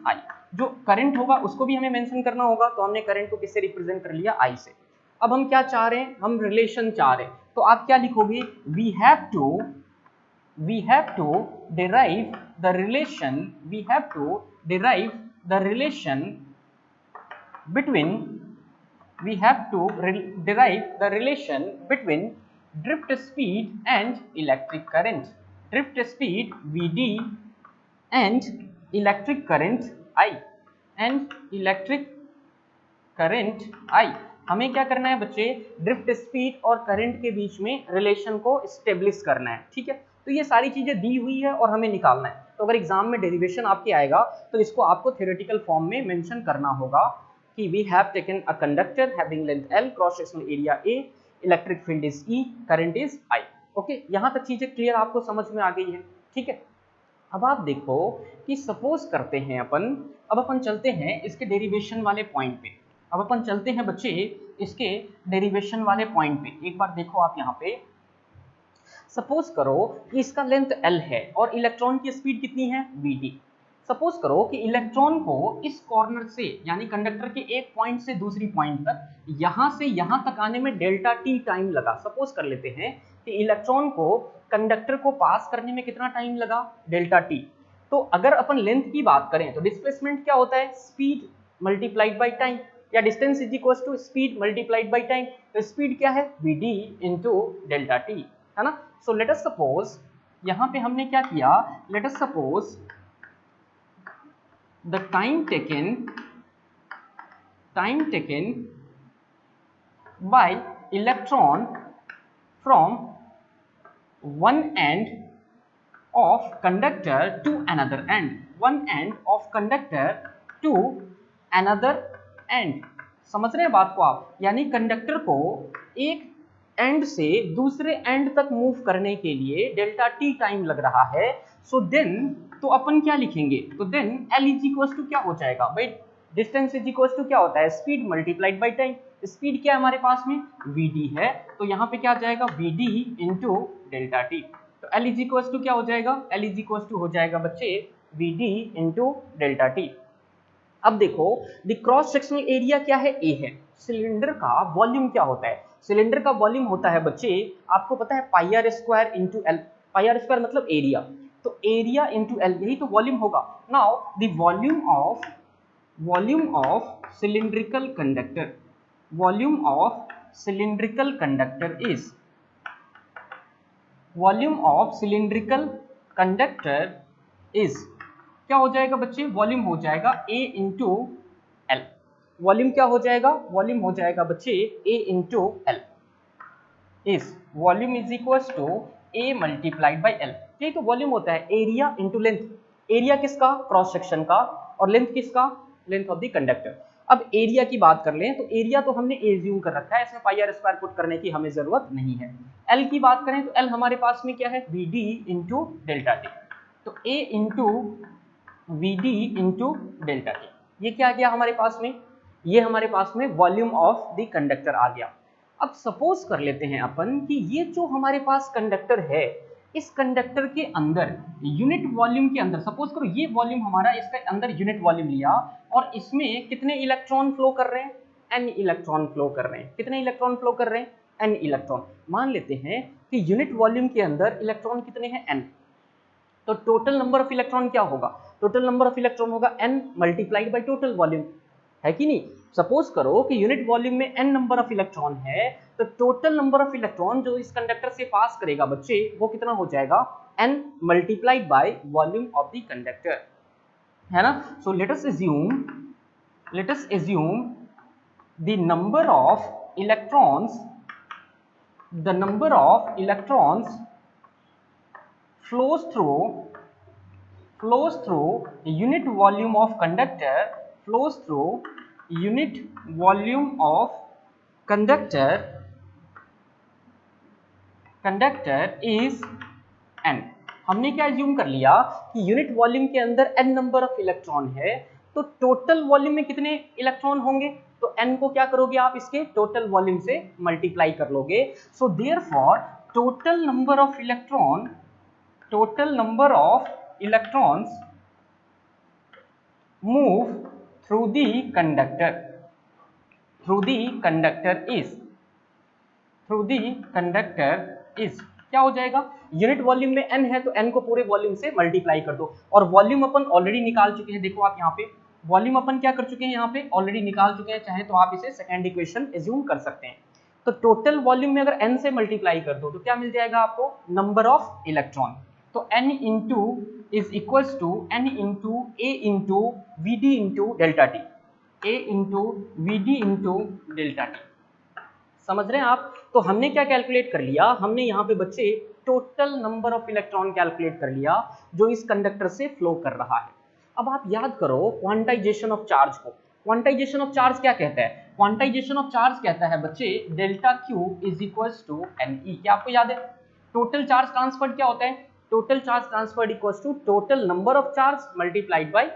[SPEAKER 1] I। जो करंट होगा उसको भी हमें मेंशन करना होगा, तो हमने करंट को किससे रिप्रेजेंट कर लिया, I से। अब हम क्या चाह रहे हैं, हम रिलेशन चाह रहे हैं, तो आप क्या लिखोगे, we have to derive the relation between drift speed and electric current, drift speed Vd and electric current I। हमें क्या करना है बच्चे, ड्रिफ्ट स्पीड और करंट के बीच में रिलेशन को स्टेब्लिश करना है, ठीक है। तो ये सारी चीजें दी हुई है और हमें निकालना है। तो अगर एग्जाम में डेरिवेशन आपके आएगा तो इसको आपको थ्योरेटिकल फॉर्म में मेंशन करना होगा कि we have taken a conductor having length L, cross sectional area A, electric field is E, current is I। Okay, यहां तक चीजें क्लियर आपको समझ में आ गई है, ठीक है। अब आप देखो कि सपोज करते हैं अब अपन चलते हैं इसके डेरिवेशन वाले पॉइंट पे। अब अपन चलते हैं बच्चे इसके डेरिवेशन वाले पॉइंट पे। एक बार देखो आप यहाँ पे, सपोज करो कि इसका लेंथ L है और इलेक्ट्रॉन की स्पीड कितनी है, Vd। सपोज करो कि इलेक्ट्रॉन को इस कॉर्नर से यानी कंडक्टर के एक पॉइंट से दूसरी पॉइंट तक, यहां से यहां तक आने में डेल्टा T टाइम लगा। सपोज कर लेते हैं कि इलेक्ट्रॉन को कंडक्टर को पास करने में कितना टाइम लगा, डेल्टा T। तो अगर अपन लेंथ की बात करें तो डिस्प्लेसमेंट क्या होता है, स्पीड मल्टीप्लाइड बाई टाइम, या distance is equal to speed multiplied by time. तो स्पीड क्या है, Vd इंटू डेल्टा T, है ना। सो लेट अस सपोज, यहां पे हमने क्या किया, let us suppose the time taken by electron from one end of conductor to another end, समझ रहे हैं बात को आप, यानी कंडक्टर को एक एंड से दूसरे एंड तक मूव करने के लिए डेल्टा T टाइम लग रहा है। सो देन तो अपन क्या लिखेंगे, तो then L is equal to क्या हो जाएगा भाई, डिस्टेंस इज इक्वल टू क्या होता है, speed multiplied by time. Speed क्या है हमारे पास में, Vd है, तो यहाँ पे क्या आ जाएगा, Vd इंटू डेल्टा T। तो L इज इक्वल टू क्या हो जाएगा, L इज इक्वल टू हो जाएगा बच्चे Vd इंटू डेल्टा T। अब देखो द क्रॉस सेक्शनल एरिया क्या है, A है। सिलेंडर का वॉल्यूम क्या होता है, सिलेंडर का वॉल्यूम होता है बच्चे, आपको पता है pi R square into L. Pi R square मतलब एरिया, तो एरिया इंटू एल, यही तो वॉल्यूम होगा। Now the volume of cylindrical conductor is क्या हो जाएगा बच्चे, वॉल्यूम हो जाएगा A इंटू एल। वॉल्यूम क्या हो जाएगा, वॉल्यूम हो जाएगा बच्चे A इंटू एल। इस volume is equal to A multiplied by L. यही तो वॉल्यूम होता है, एरिया इंटू लेंथ। एरिया किसका, क्रॉस सेक्शन का, और लेंथ किसका, लेंथ ऑफ द कंडक्टर। अब एरिया की बात कर लें तो एरिया तो हमने एज्यूम कर रखा है, इसमें पाई आर स्क्वायर पुट करने की हमें जरूरत नहीं है। एल की बात करें तो एल हमारे पास में क्या है, V D into delta T. तो A into V D into delta T, ये क्या आ गया हमारे पास में, ये हमारे पास में वॉल्यूम ऑफ द कंडक्टर आ गया। अब सपोज कर लेते हैं अपन कि ये जो हमारे पास कंडक्टर है, इस कंडक्टर के अंदर यूनिट वॉल्यूम के अंदर, सपोज करो ये वॉल्यूम हमारा, इसके अंदर यूनिट वॉल्यूम लिया और इसमें कितने इलेक्ट्रॉन फ्लो कर रहे हैं, n इलेक्ट्रॉन फ्लो कर रहे हैं। कितने इलेक्ट्रॉन फ्लो कर रहे हैं, n इलेक्ट्रॉन। मान लेते हैं कि यूनिट वॉल्यूम के अंदर इलेक्ट्रॉन कितने हैं, n। तो टोटल नंबर ऑफ इलेक्ट्रॉन क्या होगा, टोटल नंबर ऑफ इलेक्ट्रॉन होगा n multiplied by total volume, है कि नहीं। सपोज करो कि यूनिट वॉल्यूम में n नंबर ऑफ इलेक्ट्रॉन है, तो टोटल नंबर ऑफ इलेक्ट्रॉन जो इस कंडक्टर से पास करेगा बच्चे, वो कितना हो जाएगा, n multiplied by volume of the conductor, है ना। So let us assume the number of electrons flows through unit volume of conductor, flows through unit volume of conductor is n। हमने क्या एज्यूम कर लिया कि यूनिट वॉल्यूम के अंदर n number of electron है, तो टोटल वॉल्यूम में कितने इलेक्ट्रॉन होंगे, तो n को क्या करोगे आप, इसके टोटल वॉल्यूम से मल्टीप्लाई कर लोगे। So therefore total number of electrons move through the conductor is क्या हो जाएगा, यूनिट वॉल्यूम में n है तो n को पूरे वॉल्यूम से मल्टीप्लाई कर दो, और वॉल्यूम अपन ऑलरेडी निकाल चुके हैं। देखो आप यहाँ पे वॉल्यूम अपन क्या कर चुके हैं, यहाँ पे ऑलरेडी निकाल चुके हैं, चाहे तो आप इसे सेकेंड इक्वेशन एज्यूम कर सकते हैं। तो टोटल वॉल्यूम में अगर n से मल्टीप्लाई कर दो तो क्या मिल जाएगा आपको, नंबर ऑफ इलेक्ट्रॉन। तो n into is equals to n into A into V D into delta T, A into V D into delta T. समझ रहे हैं आप। तो हमने क्या कैलकुलेट कर लिया, हमने यहाँ पे बच्चे total number of electron calculate कर लिया जो इस कंडक्टर से फ्लो कर रहा है। अब आप याद करो क्वांटाइजेशन ऑफ चार्ज को। क्वांटाइजेशन ऑफ चार्ज क्या कहता है, क्वांटाइजेशन ऑफ चार्ज कहता है बच्चे delta Q is equals to N E. क्या आपको याद है, टोटल चार्ज ट्रांसफर्ड क्या होता है, total charge transferred equals to total number of charge multiplied by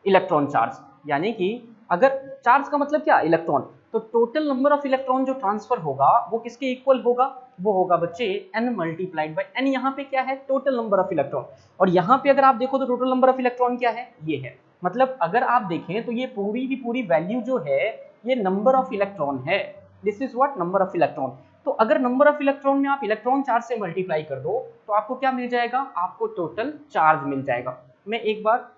[SPEAKER 1] electron charge. यानी कि अगर चार्ज का मतलब क्या, इलेक्ट्रॉन, तो टोटल नंबर ऑफ इलेक्ट्रॉन जो ट्रांसफर होगा वो किसके इक्वल होगा, वो होगा बच्चे n मल्टीप्लाइड बाय n। यहाँ पे क्या है, टोटल नंबर ऑफ इलेक्ट्रॉन, और यहाँ पे अगर आप देखो तो टोटल नंबर ऑफ इलेक्ट्रॉन क्या है, ये है। मतलब अगर आप देखें तो ये पूरी की पूरी वैल्यू जो है ये नंबर ऑफ इलेक्ट्रॉन है, this is what, number of electron. तो अगर नंबर ऑफ इलेक्ट्रॉन में आप इलेक्ट्रॉन चार्ज से मल्टीप्लाई कर दो तो आपको क्या मिल जाएगा, आपको टोटल चार्ज मिल जाएगा। मैं एक बार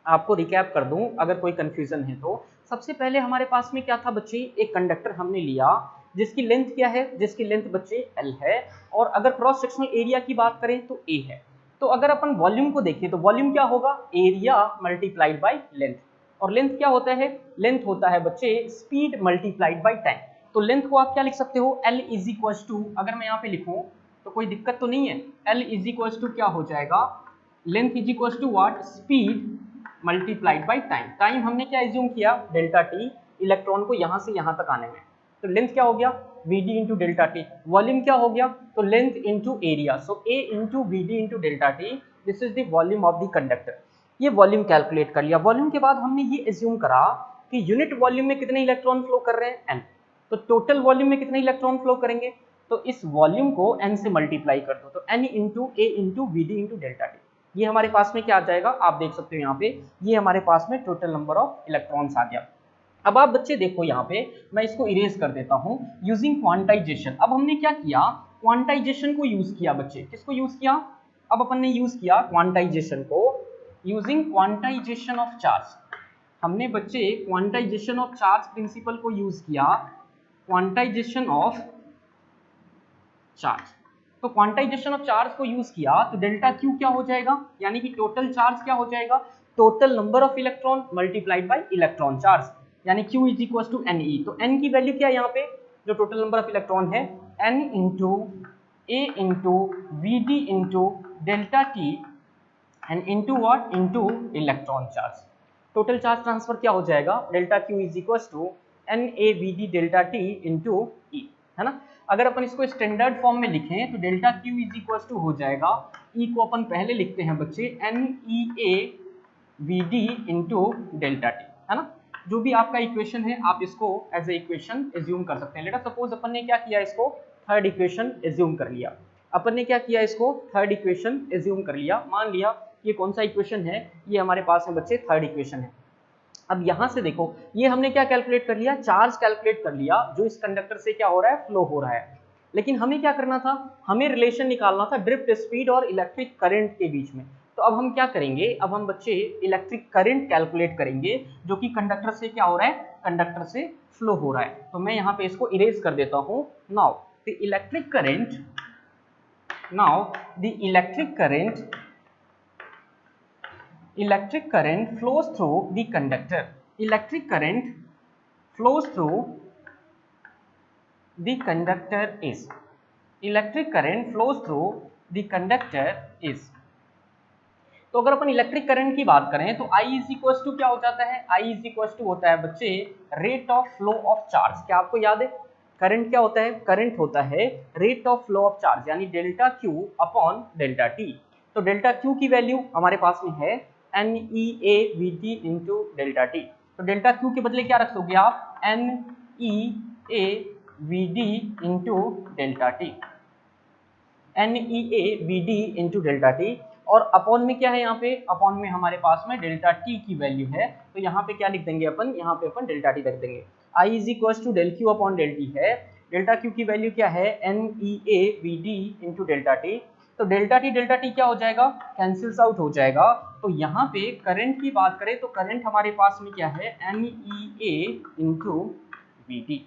[SPEAKER 1] आपको रिकैप कर दूं अगर कोई कंफ्यूजन है तो। सबसे पहले हमारे पास में क्या था बच्चे, एक कंडक्टर हमने लिया जिसकी लेंथ क्या है, जिसकी लेंथ बच्चे L है, और अगर क्रॉस सेक्शनल एरिया की बात करें तो A है। तो अगर अपन वॉल्यूम को देखें तो वॉल्यूम क्या होगा, एरिया मल्टीप्लाइड बाय लेंथ, और लेंथ क्या होता है, लेंथ होता है बच्चे स्पीड मल्टीप्लाइड बाय टाइम। तो लेंथ को आप क्या लिख सकते हो, L इज इक्वल्स टू, अगर मैं यहाँ पे लिखूं तो कोई दिक्कत तो नहीं है, L इज इक्वल्स टू क्या हो जाएगा, length is equals to what, speed multiplied by time. Time हमने क्या एज्यूम किया, डेल्टा टी, इलेक्ट्रॉन को यहाँ से यहाँ तक आने में। तो लेंथ क्या हो गया, V D into delta T. Volume क्या हो गया, तो length into area, so A into V D into delta T, this is the volume of the conductor. ये वॉल्यूम कैलकुलेट कर लिया। वॉल्यूम के बाद हमने ये एज्यूम करा कि यूनिट वॉल्यूम में कितने इलेक्ट्रॉन फ्लो कर रहे हैं, एन। तो टोटल वॉल्यूम में कितने इलेक्ट्रॉन फ्लो करेंगे, तो इस वॉल्यूम को एन से मल्टीप्लाई कर दो, तो N into A into V D into delta T. ये हमारे पास में क्या आ जाएगा, आप देख सकते हो यहाँ पे, ये हमारे पास में टोटल नंबर ऑफ इलेक्ट्रॉन्स आ गया। अब आप बच्चे देखो यहाँ पे, मैं इसको इरेज कर देता हूँ यूजिंग क्वांटाइजेशन। अब हमने क्या किया, क्वांटाइजेशन को यूज किया बच्चे, किसको यूज किया, अब अपन ने यूज किया क्वांटाइजेशन को, यूजिंग क्वांटाइजेशन ऑफ चार्ज। हमने बच्चे क्वांटाइजेशन ऑफ चार्ज प्रिंसिपल को यूज किया, क्वांटाइजेशन ऑफ चार्ज। तो क्वांटाइजेशन ऑफ चार्ज को यूज किया तो डेल्टा क्यू क्या हो जाएगा, यानी कि टोटल चार्ज क्या हो जाएगा, total number of electron multiplied by electron charge, यानी Q is equal to N E. तो n की वैल्यू क्या है यहाँ पे, जो टोटल नंबर ऑफ इलेक्ट्रॉन है, n into A into V D into delta T and into what, into electron charge. Total charge transfer क्या हो जाएगा, delta Q is equal to NAVD delta T into E, है ना। अगर अपन इसको standard form में लिखें तो delta Q is equal to हो जाएगा, ई को अपन पहले लिखते हैं बच्चे NEAVD इंटू डेल्टा टी, है ना। जो भी आपका इक्वेशन है आप इसको एज ए इक्वेशन एज्यूम कर सकते हैं। लेट अस सपोज अपन ने क्या किया, इसको थर्ड इक्वेशन एज्यूम कर लिया। अपन ने क्या किया, इसको थर्ड इक्वेशन एज्यूम कर लिया, मान लिया ये कौन सा इक्वेशन है, ये हमारे पास में बच्चे थर्ड इक्वेशन है। अब यहां से देखो ये हमने क्या कैलकुलेट कर लिया, चार्ज कैलकुलेट कर लिया जो इस कंडक्टर से क्या हो रहा है, फ्लो हो रहा है। लेकिन हमें क्या करना था, हमें रिलेशन निकालना था ड्रिफ्ट स्पीड और इलेक्ट्रिक करंट के बीच में। तो अब हम क्या करेंगे, अब हम बच्चे इलेक्ट्रिक करंट कैलकुलेट करेंगे जो कि कंडक्टर से क्या हो रहा है, कंडक्टर से फ्लो हो रहा है। तो मैं यहाँ पे इसको इरेज कर देता हूँ। Now the electric current, now the electric current flows through the conductor. Electric current flows through the conductor is, electric current flows through the conductor is। तो अगर अपन इलेक्ट्रिक करंट की बात करें तो I इज इक्वल टू क्या हो जाता है, I इज इक्वल टू होता है बच्चे rate of flow of charge. क्या आपको याद है करंट क्या होता है, करंट होता है rate of flow of charge, यानी delta Q upon delta T. तो डेल्टा क्यू की वैल्यू हमारे पास में है NEAVD इंटू डेल्टा टी। तो डेल्टा क्यू के बदले क्या रख दोगे आप, NEAVD into delta T, NEAVD into delta T. और अपॉन में क्या है, यहाँ पे अपॉन में हमारे पास में डेल्टा टी की वैल्यू है। तो यहाँ पे क्या लिख देंगे अपन, यहाँ पे अपन डेल्टा टी रख देंगे। I is equal to del Q upon del T है, डेल्टा क्यू की वैल्यू क्या है, NEAVD इंटू डेल्टा टी। तो डेल्टा टी क्या हो जाएगा, कैंसिल्स आउट हो जाएगा। तो यहाँ पे करंट की बात करें तो करंट हमारे पास में क्या है, NEA इंटू VD।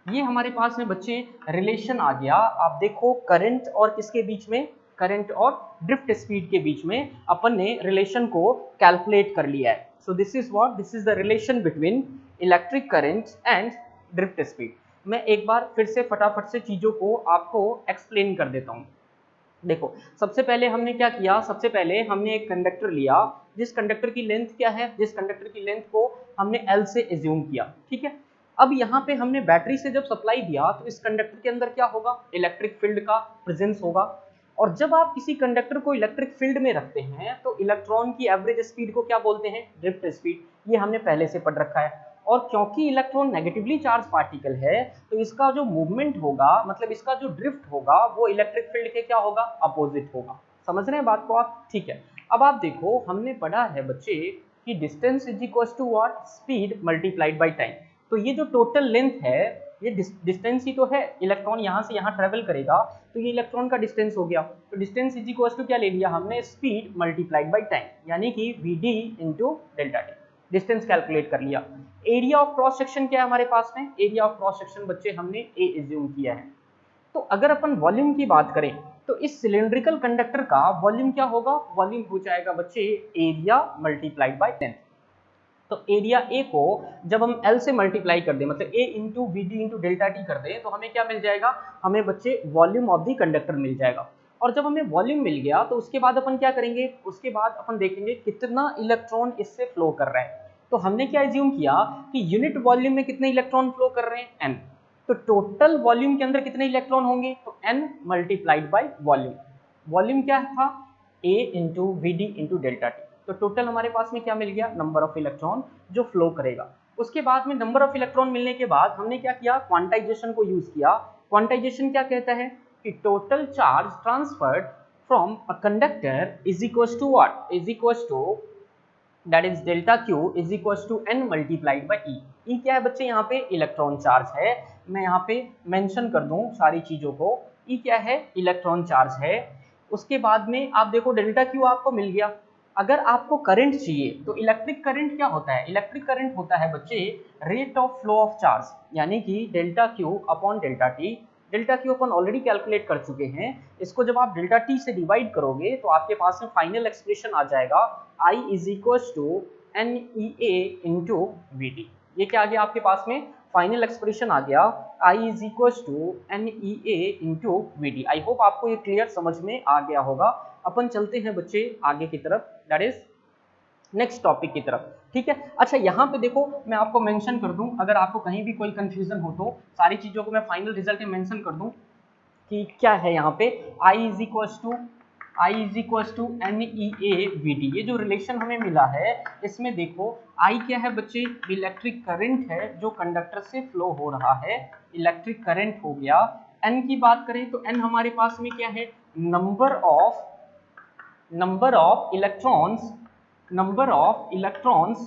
[SPEAKER 1] ये हमारे पास में बच्चे रिलेशन आ गया। आप देखो करंट और किसके बीच में, करंट और ड्रिफ्ट स्पीड के बीच में अपन ने रिलेशन को कैलकुलेट कर लिया है। So this is what, this is the relation between electric current and drift speed. मैं एक बार फिर से फटाफट से चीजों को आपको एक्सप्लेन कर देता हूँ। देखो सबसे पहले हमने क्या किया, सबसे पहले हमने एक कंडक्टर लिया जिस कंडक्टर की लेंथ क्या है, जिस कंडक्टर की लेंथ को हमने L से एज्यूम किया, ठीक है। अब यहाँ पे हमने बैटरी से जब सप्लाई दिया तो इस कंडक्टर के अंदर क्या होगा, इलेक्ट्रिक फील्ड का प्रेजेंस होगा। और जब आप किसी कंडक्टर को इलेक्ट्रिक फील्ड में रखते हैं तो इलेक्ट्रॉन की एवरेज स्पीड को क्या बोलते हैं, ड्रिफ्ट स्पीड। ये हमने पहले से पढ़ रखा है। और क्योंकि इलेक्ट्रॉन नेगेटिवली चार्ज पार्टिकल है तो इसका जो मूवमेंट होगा, मतलब इसका जो ड्रिफ्ट होगा वो इलेक्ट्रिक फील्ड के क्या होगा, अपोजिट होगा। समझ रहे हैं बात को आप, ठीक है। अब आप देखो हमने पढ़ा है बच्चे कि distance is equal to what, speed multiplied by time. तो ये जो टोटल लेंथ है ये डिस्टेंस ही तो है, इलेक्ट्रॉन यहाँ से यहाँ ट्रेवल करेगा तो ये इलेक्ट्रॉन का डिस्टेंस हो गया। तो डिस्टेंस इज इक्वल टू क्या ले लिया हमने, स्पीड मल्टीप्लाइड बाय टाइम, यानी कि VD into delta T. Distance calculate कर लिया। एरिया ऑफ क्रॉस सेक्शन क्या है हमारे पास में, एरिया ऑफ क्रॉस सेक्शन बच्चे हमने A एज्यूम किया है। तो अगर अपन वॉल्यूम की बात करें तो इस सिलेंड्रिकल कंडक्टर का वॉल्यूम क्या होगा, वॉल्यूम हो जाएगा बच्चे एरिया मल्टीप्लाइड बाय लेंथ। तो एरिया A को जब हम L से मल्टीप्लाई कर दें, मतलब A into VD into delta T कर दें तो हमें क्या मिल जाएगा, हमें बच्चे वॉल्यूम ऑफ द कंडक्टर मिल जाएगा। और जब हमें वॉल्यूम मिल गया तो उसके बाद अपन क्या करेंगे, उसके बाद अपन देखेंगे कितना इलेक्ट्रॉन इससे फ्लो कर रहा है। तो हमने क्या एज्यूम किया कि यूनिट वॉल्यूम में कितने इलेक्ट्रॉन फ्लो कर रहे हैं, N। तो टोटल वॉल्यूम के अंदर कितने इलेक्ट्रॉन होंगे, तो N multiplied by volume. Volume क्या था, A into VD into delta T. तो टोटल हमारे पास में क्या मिल गया, नंबर ऑफ इलेक्ट्रॉन जो फ्लो करेगा। उसके बाद में नंबर ऑफ इलेक्ट्रॉन मिलने के बाद हमने क्या किया, क्वांटाइजेशन को यूज किया। क्वांटाइजेशन क्या कहता है कि total charge transferred from a conductor is equal to what, is equal to that is delta Q is equal to N multiplied by E. E क्या है बच्चे, यहाँ पे इलेक्ट्रॉन चार्ज है। मैं यहाँ पे मेंशन कर दूं सारी चीजों को। ई क्या है, इलेक्ट्रॉन चार्ज है। उसके बाद में आप देखो डेल्टा क्यू आपको मिल गया। अगर आपको करंट चाहिए तो इलेक्ट्रिक करंट क्या होता है, इलेक्ट्रिक करंट होता है बच्चे rate of flow of charge, यानी कि delta Q upon delta T. Delta Q अपन ऑलरेडी कैलकुलेट कर चुके हैं। इसको जब आप डेल्टा टी से डिवाइड करोगे तो आपके पास में फाइनल एक्सप्रेशन आ जाएगा I is equal to NEA into VD। ये क्या आ गया आपके पास में, फाइनल एक्सप्रेशन आ गया I is equal to NEA into VD। I hope आपको ये क्लियर समझ में आ गया होगा। अपन चलते हैं बच्चे आगे की तरफ, दैट इज नेक्स्ट टॉपिक की तरफ। ठीक है, अच्छा यहाँ पे देखो मैं आपको मेंशन कर दूं, अगर आपको कहीं भी कोई कंफ्यूजन हो तो सारी चीजों को मैं फाइनल रिजल्ट में मेंशन कर दूं कि क्या है यहाँ पे I is equal to N E A V D. ये जो रिलेशन हमें मिला है इसमें देखो I क्या है बच्चे, इलेक्ट्रिक करंट है जो कंडक्टर से फ्लो हो रहा है, इलेक्ट्रिक करंट हो गया। N की बात करें तो N हमारे पास में क्या है, number of electrons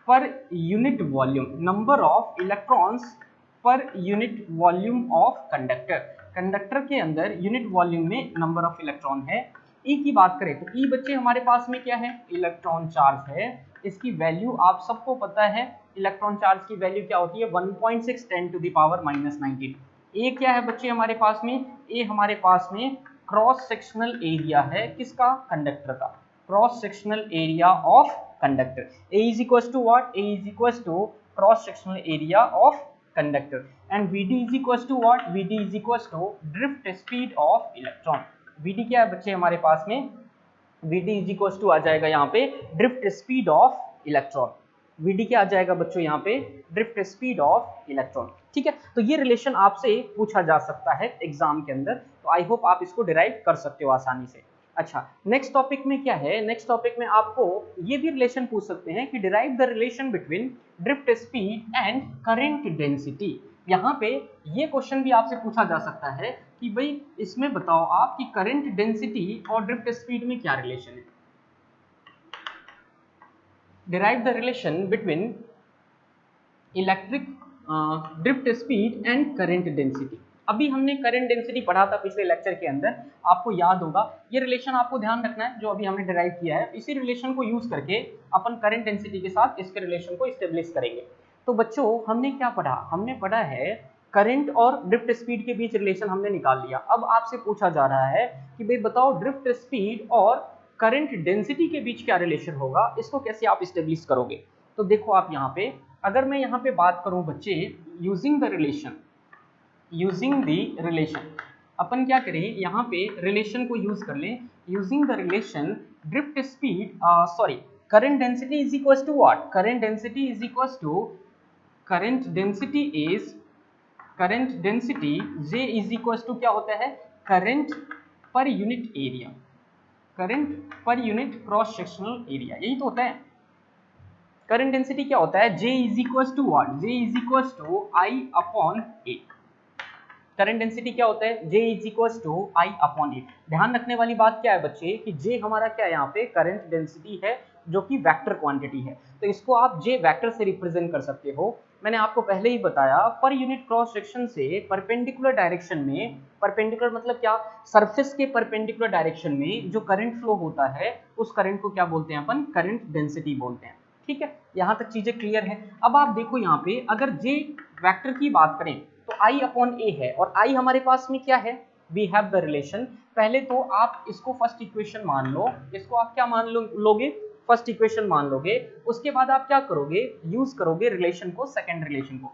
[SPEAKER 1] per unit volume, number of electrons per unit volume of conductor. Conductor के अंदर यूनिट वॉल्यूम में नंबर ऑफ इलेक्ट्रॉन है। ई की बात करें तो ई बच्चे हमारे पास में क्या है, इलेक्ट्रॉन चार्ज है। इसकी वैल्यू आप सबको पता है, इलेक्ट्रॉन चार्ज की वैल्यू क्या होती है 1.6 10 टू द पावर -19। ए क्या है बच्चे हमारे पास में, ए हमारे पास में क्रॉस सेक्शनल एरिया है किसका, कंडक्टर का, cross sectional area of conductor। A is equals to what? A is equals to cross sectional area of conductor and VD is equals to what? VD is equals to drift speed of electron। VD क्या है बच्चे हमारे पास में, VD is equals to आ जाएगा यहाँ पे drift speed of electron। VD क्या आ जाएगा बच्चों यहाँ पे, drift speed of electron। ठीक है, तो ये रिलेशन आपसे पूछा जा सकता है एग्जाम के अंदर, तो आई होप आप इसको डिराइव कर सकते हो आसानी से। अच्छा, नेक्स्ट टॉपिक में क्या है, नेक्स्ट टॉपिक में आपको ये भी रिलेशन पूछ सकते हैं कि derive the relation between drift speed and current density. यहाँ पे ये क्वेश्चन भी आपसे पूछा जा सकता है कि भाई इसमें बताओ आप कि करंट डेंसिटी और ड्रिफ्ट स्पीड में क्या रिलेशन है। Derive the relation between electric drift speed and current density. अभी हमने करंट डेंसिटी पढ़ा था पिछले लेक्चर के अंदर, आपको याद होगा। ये रिलेशन आपको ध्यान रखना है जो अभी हमने डिराइव किया है, इसी रिलेशन को यूज करके अपन करंट डेंसिटी के साथ इसके रिलेशन को एस्टेब्लिश करेंगे। तो बच्चों हमने क्या पढ़ा, हमने पढ़ा है करंट और ड्रिफ्ट स्पीड के बीच रिलेशन हमने निकाल लिया। अब आपसे पूछा जा रहा है कि भाई बताओ ड्रिफ्ट स्पीड और करंट डेंसिटी के बीच क्या रिलेशन होगा, इसको कैसे आप एस्टेब्लिश करोगे। तो देखो आप यहाँ पे, अगर मैं यहाँ पे बात करूं बच्चे यूजिंग द रिलेशन, अपन क्या करें यहाँ पे रिलेशन को यूज कर लें। Using the relation drift speed current density is equal to what, current density is equal to current density J is equal to क्या होता है, current per unit area, current per unit cross sectional area, यही तो होता है। Current density क्या होता है, J is equal to what, J is equal to I upon A. Current density क्या होता है, J is equal to I upon A. ध्यान रखने वाली बात क्या है बच्चे कि J हमारा क्या है यहाँ पे करंट डेंसिटी है जो कि वेक्टर क्वांटिटी है, तो इसको आप J वेक्टर से रिप्रेजेंट कर सकते हो। मैंने आपको पहले ही बताया पर यूनिट क्रॉस सेक्शन से परपेंडिकुलर डायरेक्शन में, परपेंडिकुलर मतलब क्या, सरफेस के परपेंडिकुलर डायरेक्शन में जो करंट फ्लो होता है उस करंट को क्या बोलते हैं अपन, करंट डेंसिटी बोलते हैं। ठीक है, यहां तक चीजें क्लियर है। अब आप देखो यहाँ पे अगर J वेक्टर की बात करें तो I अपॉन ए है, और I हमारे पास में क्या है, वी हैव द रिलेशन। पहले तो आप इसको फर्स्ट इक्वेशन मान लो, इसको आप क्या मान लोगे, फर्स्ट इक्वेशन मान लोगे। उसके बाद आप क्या करोगे, यूज करोगे रिलेशन को, सेकेंड रिलेशन को,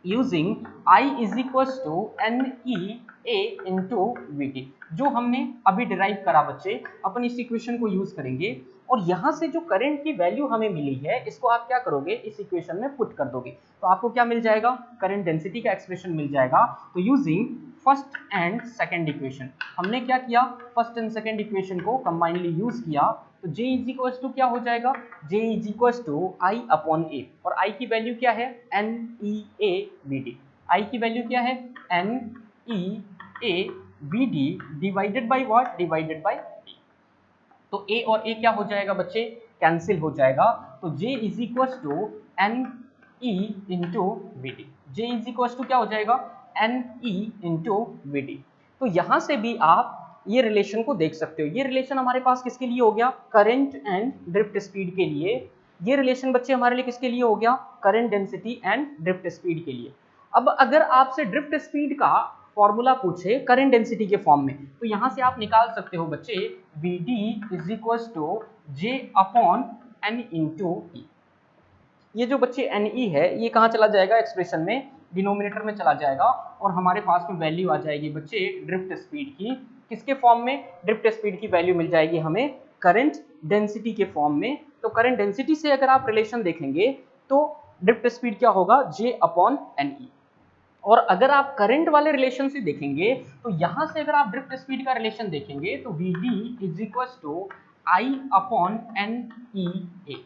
[SPEAKER 1] using I is equal to N E A into V T, जो हमने अभी डिराइव करा बच्चे, अपन इस इक्वेशन को यूज करेंगे और यहां से जो करंट की वैल्यू हमें मिली है इसको आप क्या करोगे, इस इक्वेशन में पुट कर दोगे, तो आपको क्या मिल जाएगा, करंट डेंसिटी का एक्सप्रेशन मिल जाएगा। तो using first and second equation, हमने क्या किया, फर्स्ट एंड सेकेंड इक्वेशन को कंबाइनली यूज किया, तो J इज इक्वल टू क्या हो जाएगा, J is equal to I upon A, और I की वैल्यू क्या है, N E A V D. I की वैल्यू क्या है, N E A V D divided by what, divided by T. तो A और A क्या हो जाएगा बच्चे, कैंसिल हो जाएगा, तो J is equal to N E into V D. J is equal to क्या हो जाएगा, N E into V D. तो यहां से भी आप ये रिलेशन को देख सकते हो। ये रिलेशन हमारे पास किसके लिए हो गया, करंट एंड ड्रिफ्ट स्पीड के लिए। ये रिलेशन बच्चे हमारे लिए किसके लिए हो गया, current density and drift speed के लिए। अब अगर आपसे ड्रिफ्ट स्पीड का फॉर्मूला पूछे करंट डेंसिटी के फॉर्म में, तो यहां से आप निकाल सकते हो बच्चे Vd is equal to J upon N into E. ये जो बच्चे Ne है ये कहाँ चला जाएगा, एक्सप्रेशन में डिनोमिनेटर में चला जाएगा, और हमारे पास में वैल्यू आ जाएगी बच्चे ड्रिफ्ट स्पीड की, किसके फॉर्म में, ड्रिफ्ट स्पीड की वैल्यू मिल जाएगी हमें करंट डेंसिटी के फॉर्म में। तो करंट डेंसिटी से अगर आप रिलेशन देखेंगे तो ड्रिफ्ट स्पीड क्या होगा, J/NE। और अगर आप करंट वाले रिलेशन से देखेंगे तो यहां से अगर आप ड्रिफ्ट स्पीड का रिलेशन देखेंगे तो Vd is equal to I/NEA।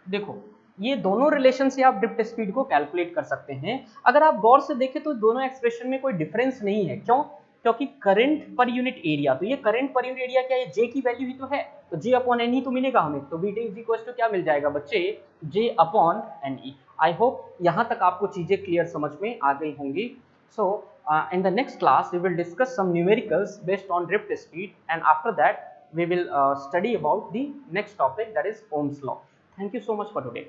[SPEAKER 1] देखो ये दोनों रिलेशन से आप ड्रिफ्ट स्पीड को कैलकुलेट कर सकते हैं। अगर आप गौर से देखें तो दोनों एक्सप्रेशन में कोई डिफरेंस नहीं है। क्यों? क्योंकि करंट पर यूनिट एरिया, तो ये करंट पर यूनिट एरिया क्या है, जे की वैल्यू ही तो है, तो J/NE तो मिलेगा हमें। तो Vd इज इक्वल टू क्या मिल जाएगा बच्चे, J/NE। आई होप यहाँ तक आपको चीजें क्लियर समझ में आ गई होंगी। सो in the next class we will discuss some numericals based on drift speed, and after that we will study about the next topic, that is Ohm's law. Thank you so much for today.